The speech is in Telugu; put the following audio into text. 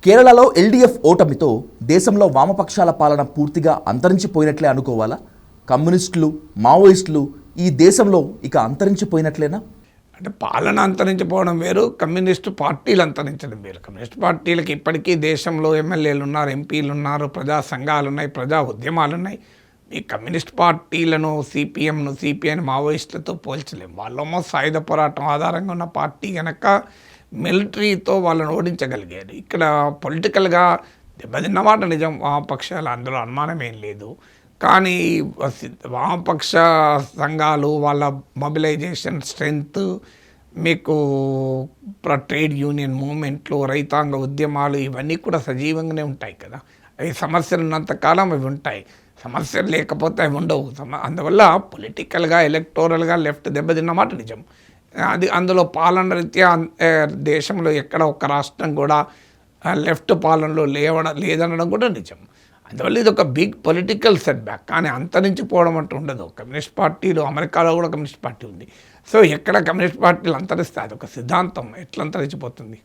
కేరళలో ఎల్డీఎఫ్ ఓటమితో దేశంలో వామపక్షాల పాలన పూర్తిగా అంతరించిపోయినట్లే అనుకోవాలా? కమ్యూనిస్టులు, మావోయిస్టులు ఈ దేశంలో ఇక అంతరించిపోయినట్లేనా? అంటే పాలన అంతరించిపోవడం వేరు, కమ్యూనిస్టు పార్టీలు అంతరించడం వేరు. కమ్యూనిస్ట్ పార్టీలకు ఇప్పటికీ దేశంలో ఎమ్మెల్యేలు ఉన్నారు, ఎంపీలు ఉన్నారు, ప్రజా సంఘాలు ఉన్నాయి, ప్రజా ఉద్యమాలు ఉన్నాయి. ఈ కమ్యూనిస్ట్ పార్టీలను సిపిఎంను, సిపిఐని మావోయిస్టులతో పోల్చలేము. వాళ్ళేమో సాయుధ పోరాటం ఆధారంగా ఉన్న పార్టీ కనుక మిలిటరీతో వాళ్ళని ఓడించగలిగారు. ఇక్కడ పొలిటికల్గా దెబ్బతిన్నమాట నిజం, వామపక్షాలు, అందులో అనుమానం ఏం లేదు. కానీ వామపక్ష సంఘాలు వాళ్ళ మొబిలైజేషన్ స్ట్రెంగ్త్, మీకు ట్రేడ్ యూనియన్ మూవ్మెంట్లు, రైతాంగ ఉద్యమాలు ఇవన్నీ కూడా సజీవంగానే ఉంటాయి కదా. అవి సమస్యలు ఉన్నంతకాలం అవి ఉంటాయి, సమస్యలు లేకపోతే అవి ఉండవు. అందువల్ల పొలిటికల్గా, ఎలక్టోరల్గా లెఫ్ట్ దెబ్బతిన్నమాట నిజం. అది అందులో పాలన రీత్యా దేశంలో ఎక్కడ ఒక్క రాష్ట్రం కూడా లెఫ్ట్ పాలనలో లేదనడం కూడా నిజం. అందువల్ల ఇది ఒక బిగ్ పొలిటికల్ సెట్ బ్యాక్. కానీ అంతరించిపోవడం అంటూ ఉండదు. కమ్యూనిస్ట్ పార్టీలు, అమెరికాలో కూడా కమ్యూనిస్ట్ పార్టీ ఉంది. సో ఎక్కడ కమ్యూనిస్ట్ పార్టీలు అంతరిస్తే అదొక సిద్ధాంతం, ఎట్లా అంతరించిపోతుంది?